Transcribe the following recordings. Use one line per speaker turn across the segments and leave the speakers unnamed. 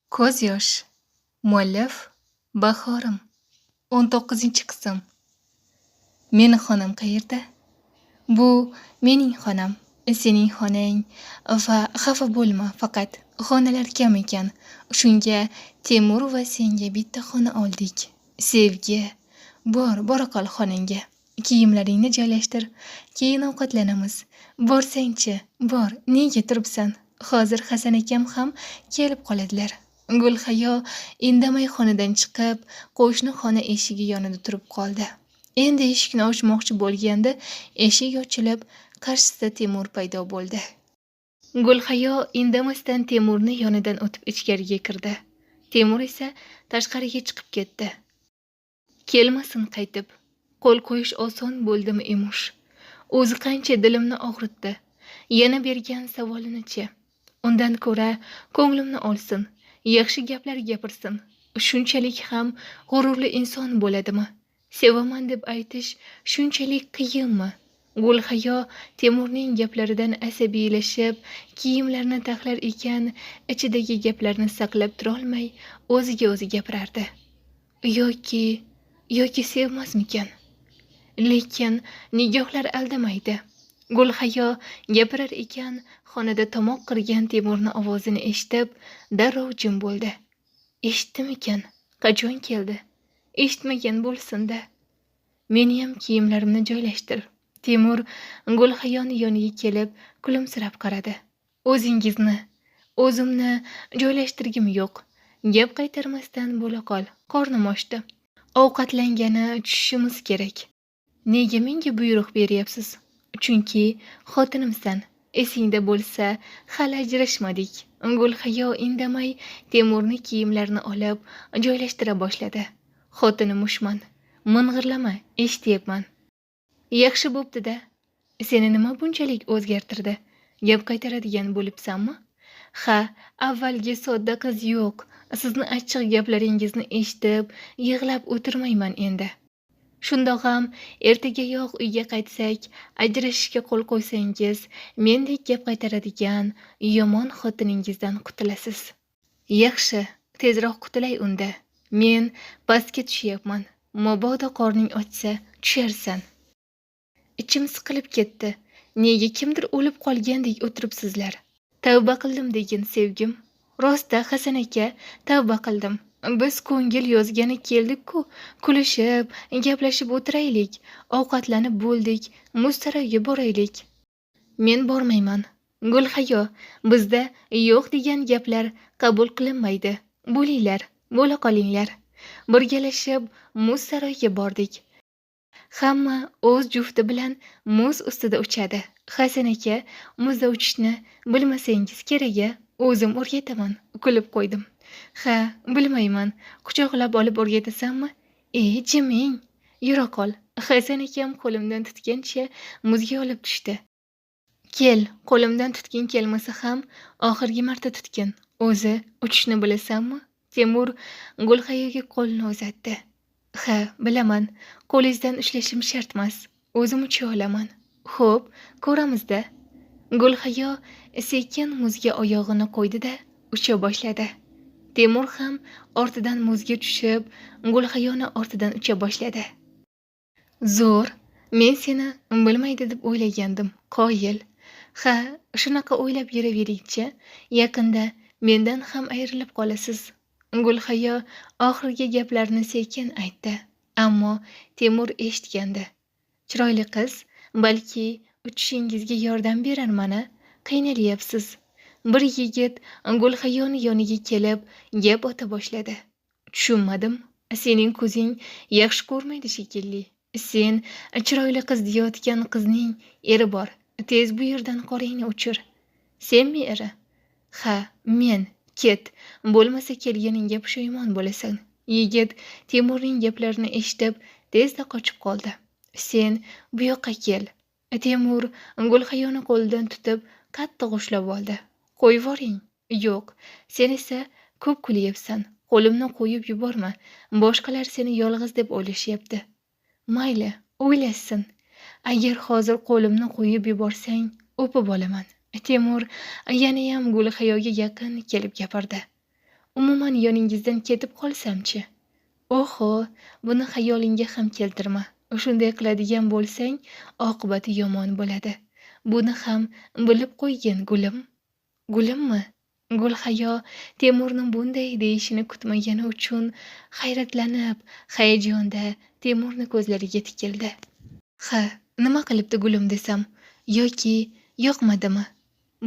Ko'z yosh. Muallif Bahorim. 19-qism. Meni xonam qayerda? Bu mening xonam, sening xonang va xafa bo'lma, faqat xonalar kam ekan. Shunga Temur va senga bitta xona oldik. Sevgi, bora qol xonangga. Kiyimlaringni joylashtir, keyin ovqatlanamiz. Borsang-chi, bor, nega turibsan? Hozir Hasan akam ham kelib qoladilar. Gulhayo indamay xonadan chiqib, qo'shni xona eshigi yonida turib qoldi. Endi eshikni ochmoqchi bo'lganda, eshik ochilib, qarshisida Temur paydo bo'ldi. Gulhayo indamasdan Temurni yonidan o'tib ichkariga kirdi. Temur esa tashqariga chiqib ketdi. Kelmasin qaytib. Qo'l qo'yish oson bo'ldimi emish. O'zi qancha dilimni og'ritdi. Yana bergan savolini-chi? Undan ko'ra ko'nglimni olsin, yaxshi gaplar gapirsin. Shunchalik ham g'ururli inson bo'ladimi? Sevaman deb aytish shunchalik qiyinmi? Gulhayo Temurning gaplaridan asabiylashib, kiyimlarini taxlar ekan, ichidagi gaplarni saqlab turolmay, o'ziga o'zi gapirardi. Yoki sevmasmikan? Lekin nigohlar aldamaydi. Gulhayo gapirar ekan, xonada tomoq qirgan Temurning ovozini eshitib, darrov jim bo'ldi. Eshitdimikan? Qachon keldi? Eshitmagan bo'lsin-da. Meniyam kiyimlarimni joylashtir. Temur Gulhayoning yoniga kelib, kulimsirab qaradi. O'zimni joylashtirgim yo'q. Gap qaytarmasdan bo'la qol. Qornim ochdi. Ovqatlangani tushishimiz kerak. Nega menga buyruq beryapsiz? Chunki xotinimsan. Esingda bo'lsa, hali ajrashmadik. Gulhayo indamay Temurning kiyimlarini olib, joylashtira boshladi. Xotinimman. Ming'irlama, eshityapman. Yaxshi bo'pti-da. Seni nima bunchalik o'zgartirdi? Gap qaytaradigan bo'libsanmi? Ha, avvalgi sodda qiz yo'q. Sizni achchiq gaplaringizni eshitib, yig'lab o'tirmayman endi. Shundoq ham ertagayoq uyga qaytsak, ajrashishga qo'l qo'ysangiz, mendek gap qaytaradigan yomon xotiningizdan qutulasiz. Yaxshi, tezroq qutulay unda. Men pastga tushyapman. Mabodo qorning ochsa, tusharsan. Ichim siqilib ketdi. Nega kimdir o'lib qolgandek o'tiribsizlar? Tavba qildim degin sevgim. Rostda Hasan aka, tavba qildim. Biz ko'ngil yozgani keldik-ku, kulishib, gaplashib o'tiraylik, ovqatlanib bo'ldik, mustaroga boraylik. Men bormayman. Gulhayo, bizda yo'q degan gaplar qabul qilinmaydi. Bo'linglar, bo'la qolinglar. Birgalashib mustaroga bordik. Hamma o'z jufti bilan muz ustida uchadi. Hasan aka, muzda uchishni bilmasangiz kerak-a? O'zim o'rgataman, kulib qo'ydim. Ha, bilmayman. Quchoqlab olib o'rgatasanmi? Jiming. Yura qol. Hasan akam qo'limdan tutgancha muzga olib tushdi. Kel, qo'limdan tutgin kelmasa ham oxirgi marta tutgin. O'zi uchishni bilasanmi? Temur Gulhayoga qo'lini uzatdi. Ha, bilaman. Qo'lingizdan ushlashim shart emas. O'zim ucha olaman. Xo'p, ko'ramiz-da. Gulhayo sekin muzga oyog'ini qo'ydi-da, ucha boshladi. Temur ham ortidan muzga tushib, Gulhayoni ortidan ucha boshladi. Zo'r, men seni bilmaydi deb o'ylagandim, qoyil. Ha, shunaqa o'ylab yuraveringchi, yaqinda mendan ham ayrilib qolasiz. Gulhayo oxirgi gaplarni sekin aytdi, ammo Temur eshitgandi. Chiroyli qiz, balki uchishingizga yordam berarman-a? Qiynalyapsiz. Bir yigit Gulhayoning yoniga kelib, gap ota boshladi. Tushunmadim. Sening ko'zing yaxshi ko'rmaydi shekilli. Sen chiroyli qiz deyotgan qizning eri bor. Tez bu yerdan qoringni o'chir. Senmi eri? Ha, men. Ket. Bo'lmasa kelganingga pushaymon bo'lasan. Yigit Temurning gaplarini eshitib, tezda qochib qoldi. Sen bu yoqqa kel. Temur Gulhayoni qo'lidan tutib, qattiq ushlab oldi. Qo'yvoring. Yo'q, sen esa ko'p kulyapsan. Qo'limni qo'yib yuborma. Boshqalar seni yolg'iz deb o'ylashyapti. Mayli, o'ylashsin. Agar hozir qo'limni qo'yib yuborsang, o'pib olaman. Temur yana ham Gulhayoga yaqin kelib gapirdi. umuman yoningizdan ketib qolsamchi? Oho, buni xayolingga ham keltirma. Shunday qiladigan bo'lsang, oqibati yomon bo'ladi. Buni ham bilib qo'ygin, gulim. Gulimmi? Gulhayo Temurni bunday deyishini kutmagani uchun hayratlanib, hayajonda Temurni ko'zlariga tikildi. Ha, nima qilibdi gulim desam, yoki yoqmadimi?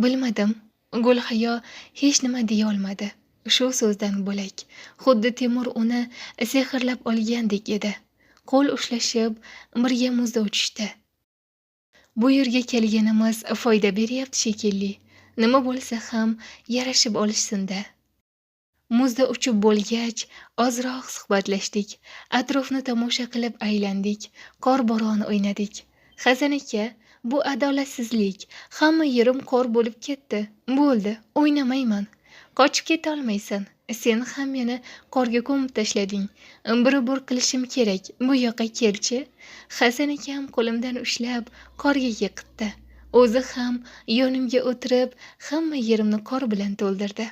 Bilmadim. Gulhayo hech nima deya olmadi. Shu so'zdan bo'lak, xuddi Temur uni sehrlab olgandek edi. Qo'l ushlashib, birga muzda uchishdi. Bu yerga kelganimiz foyda beryapti shekilli. Nima bo'lsa ham yarashib olishsin-da. Muzda uchib bo'lgach, ozroq suhbatlashdik. Atrofni tomosha qilib aylandik. Qor-bo'ron o'ynadik. Hasan aka, bu adolatsizlik. Hamma yerim qor bo'lib ketdi. Bo'ldi, o'ynamayman. Qochib keta olmaysan. Sen ham meni qorga ko'mib tashlading. Bir qilishim kerak. Bu yoqqa kelchi. Hasan akam qo'limdan ushlab qorga yiqitdi. O'zi ham yonimga o'tirib, hamma yerimni qor bilan to'ldirdi.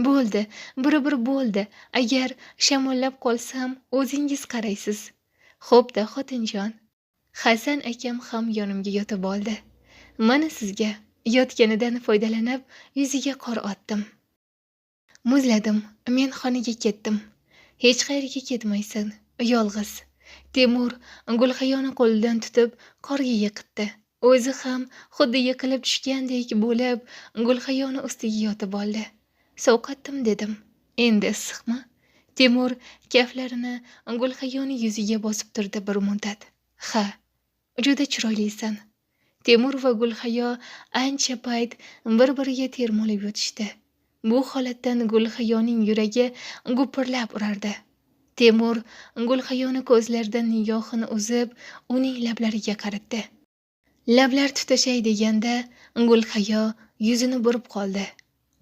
Bo'ldi, bir bo'ldi. Agar shamollab qolsam, o'zingiz qaraysiz. Xo'p-da, xotinjon. Hasan akam ham yonimga yotib oldi. Mana sizga yotganidan foydalanib, yuziga qor otdim. Muzladim, men xonaga ketdim. Hech qayerga ketmaysan, yolg'iz. Temur Gulhayoni qo'lidan tutib qorga yiqitdi. O'zi ham xuddi yiqilib tushgandek bo'lib, Gulhayoni ustiga yotib oldi. Sovqatdim dedim. Endi issiqmi? Temur kaflarini Gulhayoni yuziga bosib turdi bir muddat. Ha, juda chiroylisan. Temur va Gulhayo ancha payt bir-biriga termulib yotishdi. Bu holatdan Gulhayoning yuragi gupirlab urardi. Temur Gulhayoni ko'zlaridan nigohini uzib, uning lablariga qaratdi. Lablar tutashay deganda Gulhayo yuzini burib qoldi.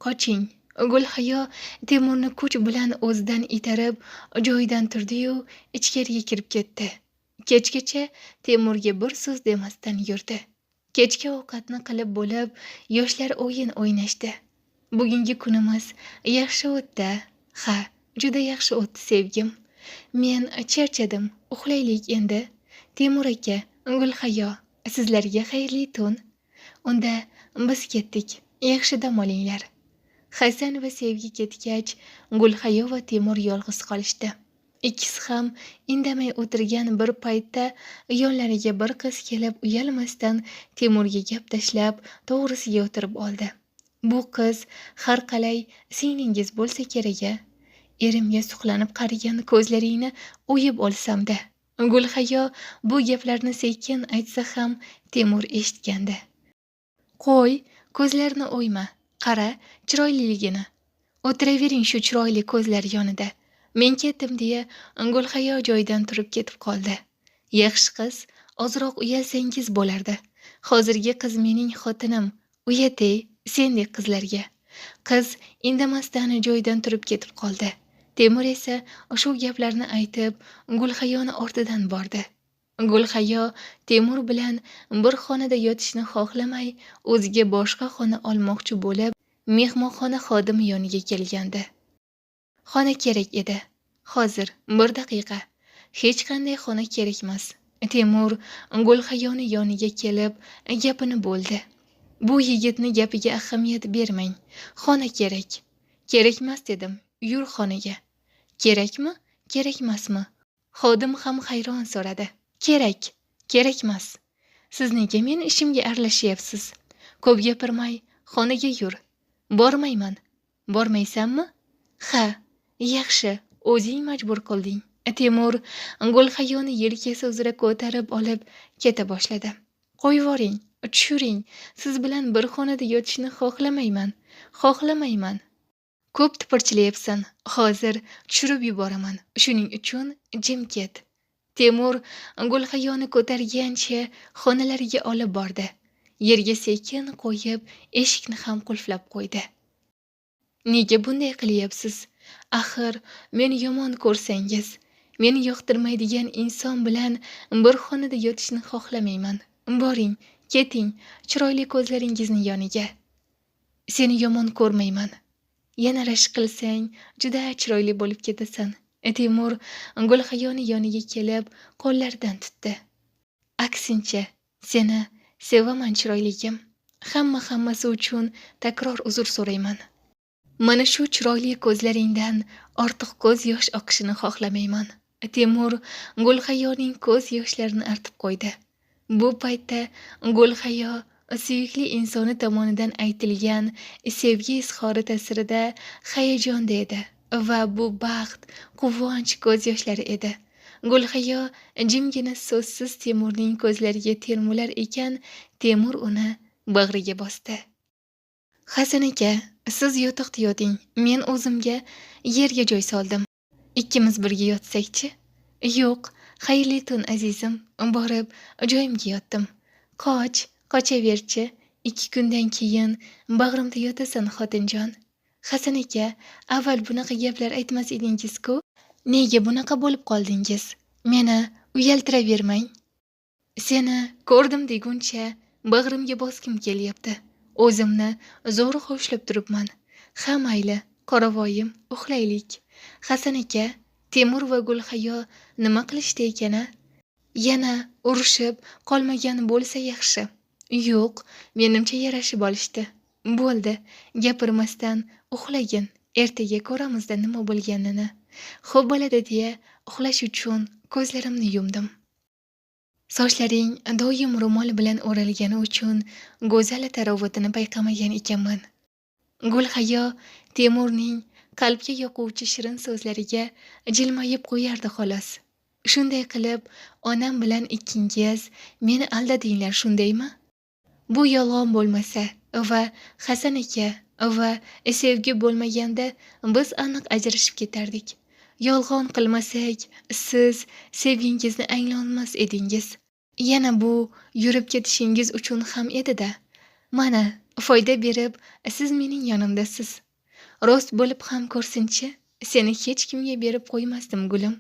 Qoching. Gulhayo Temurni kuch bilan o'zidan itarib, joyidan turdi-yu, ichkariga kirib ketdi. Kechgacha Temurga bir so'z demasdan yurdi. Kechki ovqatni qilib bo'lib, yoshlar o'yin o'ynashdi. Bugungi kunimiz yaxshi o'tdi. Ha, juda yaxshi o'tdi sevgim. Men charchadim. Uxlaylik endi. Temur aka, Gulhayo, sizlarga xayrli tun. Unda biz ketdik. Yaxshi dam olinglar. Hasan va Sevgi ketgach, Gulhayo va Temur yolg'iz qolishdi. Ikkisi ham indamay o'tirgan bir paytda yonlariga bir qiz kelib uyalmasdan Temurga gap tashlab, to'g'risiga o'tirib oldi. Bu qiz har qalay singlingiz bo'lsa kerak-a. Erimga suqlanib qaragan ko'zlaringni o'yib olsam-da. Gulhayo bu gaplarni sekin aytsa ham Temur eshitgandi. Qo'y, ko'zlarini o'yma. Qara, chiroyliligini. O'tiravering shu chiroyli ko'zlar yonida. Men ketdim deya Gulhayo joyidan turib ketib qoldi. Yaxshi qiz, ozroq uyalsangiz bo'lardi. Hozirgi qiz mening xotinim. Uyatay, sendek qizlarga. Qiz indamasdan joyidan turib ketib qoldi. Temur esa shu gaplarni aytib, Gulhayoni ortidan bordi. Gulhayo Temur bilan bir xonada yotishni xohlamay, o'ziga boshqa xona olmoqchi bo'lib, mehmonxona xodimi yoniga kelgandi. Xona kerak edi. Hozir, 1 daqiqa. Hech qanday xona kerakmas. Temur Gulhayoni yoniga kelib, gapini bo'ldi. Bu yigitni gapiga ahamiyat bermang. Xona kerak. Kerakmas dedim. Yur xonaga. Kerakmi? Kerakmasmi? Xodim ham hayron so'radi. Kerak. Kerakmas. Siz nega men ishimga aralashyapsiz? Ko'p gapirmay, xonaga yur. Bormayman. Bormaysanmi? Ha, yaxshi. O'zing majbur qilding. Temur Gulhayoni yelkasi uzra ko'tarib olib keta boshladi. Qo'yvoring, tushiring. Siz bilan bir xonada yotishni xohlamayman. Xohlamayman. Ko'p tipirchilayapsan. Hozir tushirib yuboraman. Shuning uchun jim ket. Temur Gulhayoni ko'targancha xonalariga olib bordi. Yerga sekin qo'yib, eshikni ham qulflab qo'ydi. Nega bunday qilyapsiz? Axir meni yomon ko'rsangiz, meni yoqtirmaydigan inson bilan bir xonada yotishni xohlamayman. Boring, keting, chiroyli ko'zlaringizni yoniga. Seni yomon ko'rmayman. Yana rashk qilsang, juda chiroyli bo'lib ketasan. Temur Gulhayoni yoniga kelib, qo'llaridan tutdi. Aksincha, seni sevaman chiroyligim. Hammasi uchun takror uzr so'rayman. Mana shu chiroyli ko'zlaringdan ortiq ko'z yosh oqishini xohlamayman. Temur Gulhayoning ko'z yoshlarini artib qo'ydi. Bu paytda Gulhayo suyukli insoni tomonidan aytilgan sevgi izhori ta'sirida hayajonda edi va bu baxt, quvonch ko'z yoshlari edi. Gulhayo jimgina so'zsiz Temurning ko'zlariga termular ekan, Temur uni bag'riga bosdi. Hasan aka, siz yotoqda yoting, men o'zimga yerga joy soldim. Ikkimiz birga yotsak-chi? Yo'q, xayrli tun azizim, borib joyimga yotdim. Qochaver-chi, 2 kundan keyin bag'rimda yotasan xotinjon. Hasan aka, avval bunaqa gaplar aytmas edingiz-ku? Nega bunaqa bo'lib qoldingiz? Meni uyaltiravermang. Seni ko'rdim deguncha bag'rimga boskim kelyapti. O'zimni zo'ri hushlab turibman. Ha mayli, qoravoyim, uxlaylik. Hasan aka, Temur va Gulhayo nima qilishdi ekan-a? Yana urushib qolmagan bo'lsa yaxshi. Yo'q, menimcha yarashib olishdi. Bo'ldi, gapirmasdan uxlagin. Ertaga ko'ramizda nima bo'lganini. Xo'p bo'ladi deya uxlash uchun ko'zlarimni yumdim. Sochlaring doim ro'mol bilan o'ralgani uchun go'zal tarovatini payqamagan ekanman. Gulhayo Temurning qalbga yoquvchi shirin so'zlariga jilmayib qo'yardi xolos. Shunday qilib, onam bilan ikkingiz meni aldadinglar, shundaymi? Bu yolg'on bo'lmasa va Hasan aka va sevgi bo'lmaganda biz aniq ajrashib ketardik. Yolg'on qilmasak, siz sevgingizni anglolmas edingiz. Yana bu yurib ketishingiz uchun ham edi-da. Mana, foyda berib, siz mening yonimdasiz. Rost bo'lib ham ko'rsinchi, seni hech kimga berib qo'ymasdim gulim.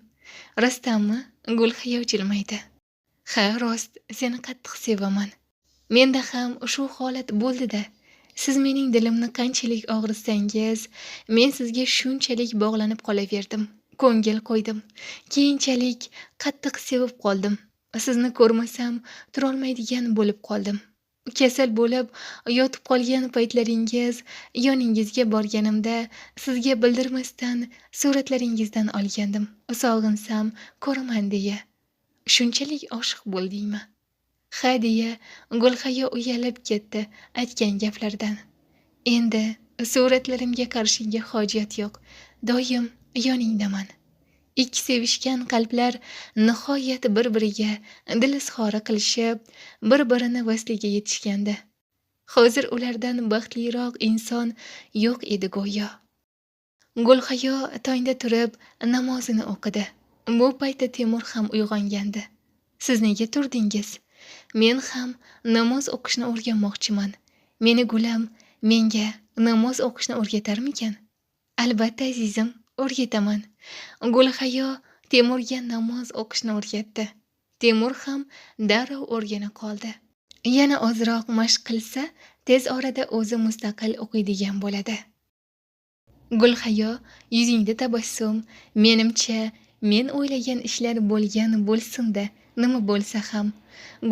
Rostdanmi? Gulhayo jilmaydi. Ha, rost, seni qattiq sevaman. Menda ham shu holat bo'ldi-da. Siz mening dilimni qanchalik og'ritsangiz, men sizga shunchalik bog'lanib qolaverdim. Ko'ngil qo'ydim. Keyinchalik qattiq sevib qoldim. Sizni ko'rmasam turolmaydigan bo'lib qoldim. Kasal bo'lib yotib qolgan paytlaringiz yoningizga borganimda sizga bildirmasdan suratlaringizdan olgandim. Sog'insam ko'raman deya. Shunchalik oshiq bo'ldingmi? Ha deya Gulhayo uyalib ketdi aytgan gaplardan. Endi suratlarimga qarashingga hojat yo'q. Doim yoningdaman. Ikki sevishgan qalblar nihoyat bir-biriga dil izhori qilishib, bir-birini vasliga yetishgandi. Hozir ulardan baxtliroq inson yo'q edi go'yo. Gulhayo tongda turib namozini o'qidi. Bu paytda Temur ham uyg'ongandi. Siz nega turdingiz? Men ham namoz o'qishni o'rganmoqchiman. Meni gulam menga namoz o'qishni o'rgatarmikan? Albatta azizim, o'rgataman. Gulhayo Temurga namoz o'qishni o'rgatdi. Temur ham darrov o'rgana qoldi. Yana ozroq mashq qilsa, tez orada o'zi mustaqil o'qiydigan bo'ladi. Gulhayo, yuzingda tabassum, menimcha, men o'ylagan ishlar bo'lgan bo'lsin-da, nima bo'lsa ham.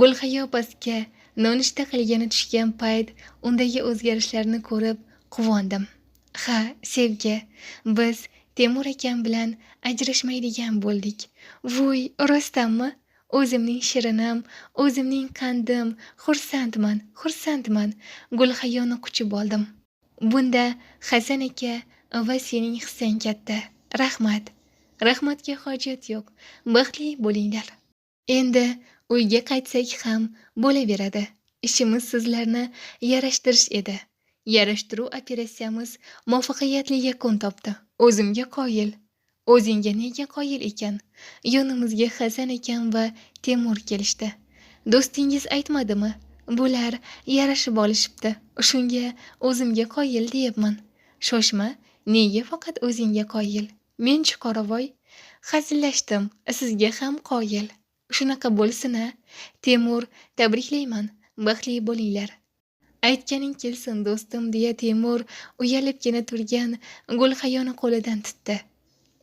Gulhayo pastga nonushta qilgani tushgan payt undagi o'zgarishlarni ko'rib quvondim. Ha, sevgi, biz Temur akam bilan ajrashmaydigan bo'ldik. Voy, rostdanmi? O'zimning shirinim, o'zimning qandim, xursandman. Gulhayoni quchib oldim. Bunda Hasan aka va sening hissang katta. Rahmat. Rahmatga hojat yo'q. Baxtli bo'linglar. Endi uyga qaytsak ham bo'laveradi. Ishimiz sizlarni yarashtirish edi. Yarashtiruv operatsiyamiz muvaffaqiyatli yakun topdi. O'zimga qoyil. O'zingga nega qoyil ekan? Yonimizga Hasan akam va Temur kelishdi. Do'stingiz aytmadimi? Bular yarashib olishibdi. Shunga o'zimga qoyil deyapman. Shoshma, nega faqat o'zingga qoyil? Men-chi qoravoy? Hazillashdim, sizga ham qoyil. Shunaqa bo'lsin-a? Temur, tabriklayman. Baxtli bo'linglar. Aytganing kelsin do'stim, deya Temur uyalibgina turgan Gulhayoni qo'lidan tutdi.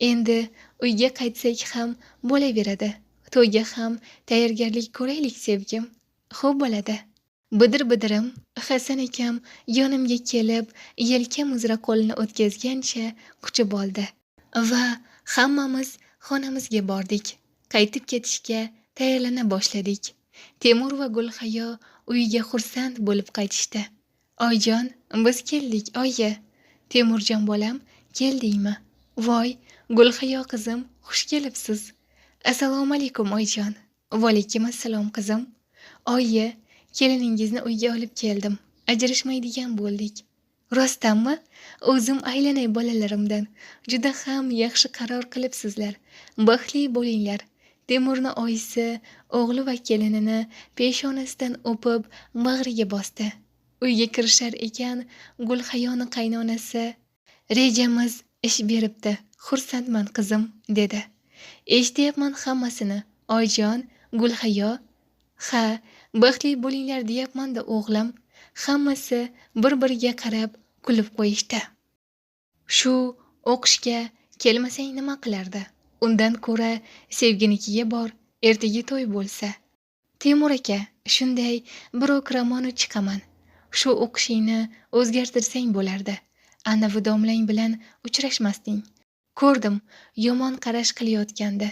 Endi uyga qaytsak ham bo'laveradi. To'yga ham tayyorgarlik ko'raylik sevgim. Xo'p bo'ladi. Bidir-bidirim Hasan akam yonimga kelib, yelkam uzra qo'lini o'tkazgancha quchib oldi va hammamiz xonamizga bordik. Qaytib ketishga tayyorlana boshladik. Temur va Gulhayo uyiga xursand bo'lib qaytishdi. Oyjon, biz keldik, oyi. Temurjon bolam, keldingmi? Voy, Gulhayo qizim, xush kelibsiz. Assalomu alaykum oyjon. Va alaykum assalom qizim. Oyi, keliningizni uyga olib keldim. Ajrashmaydigan bo'ldik. Rostdanmi? O'zim aylanay bolalarimdan. Juda ham yaxshi qaror qilibsizlar. Baxtli bo'linglar. Temurni oyisi o'g'li va kelinini peshonasidan o'pib bag'riga bosdi. Uyga kirishar ekan, Gulhayoni qaynonasi, "Rejamiz ish beribdi. Xursandman qizim", dedi. "Eshityapman hammasini, oyjon, Gulhayo." "Ha, baxtli bo'linglar deyapman-da o'g'lim." Hammasi bir-biriga qarab kulib qo'yishdi. Shu o'qishga kelmasang nima qilardi? Undan ko'ra sevginikiga bor, ertaga to'y bo'lsa. Temur aka, shunday bir okramonu chiqaman. Shu o'qishingni o'zgartirsang bo'lardi. Anavi domlang bilan uchrashmasding. Ko'rdim, yomon qarash qilayotgandi.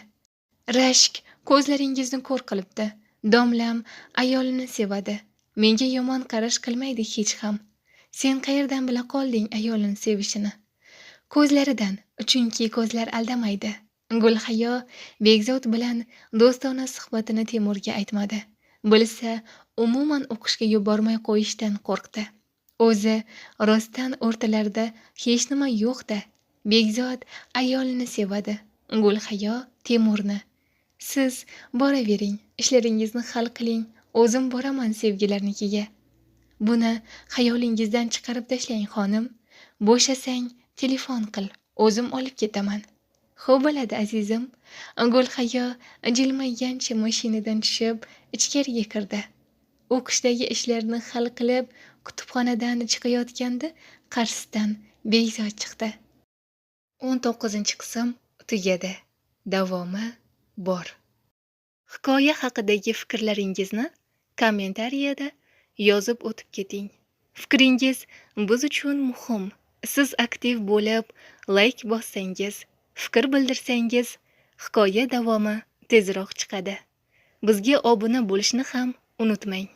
Rashk ko'zlaringizni ko'r qilibdi. Domlam ayolini sevadi. Menga yomon qarash qilmaydi hech ham. Sen qayerdan bila qolding ayolini sevishini? Ko'zlaridan, chunki ko'zlar aldamaydi. Gulhayo Begzod bilan do'stona suhbatini Temurga aytmadi. Bilsa, umuman o'qishga yubormay qo'yishdan qo'rqdi. O'zi rostdan o'rtalarida hech nima yo'q-da. Begzod ayolini sevadi, Gulhayo Temurni. Siz boravering, ishlaringizni hal qiling, o'zim boraman sevgilarnikiga. Buni xayolingizdan chiqarib tashlang xonim. Bo'shasang telefon qil, o'zim olib ketaman. Xo'p bo'ladi azizim. Gulhayo jilmaygancha mashinadan tushib ichkariga kirdi. O'qishdagi ishlarni hal qilib kutubxonadan chiqayotganda qarshisidan Begzod chiqdi. 19-qism tugadi. Davomi bor. Hikoya haqidagi fikrlaringizni kommentariyada yozib o'tib keting. Fikringiz biz uchun muhim. Siz aktiv bo'lib, like bossangiz, fikr bildirsangiz, hikoya davomi tezroq chiqadi. Bizga obuna bo'lishni ham unutmang.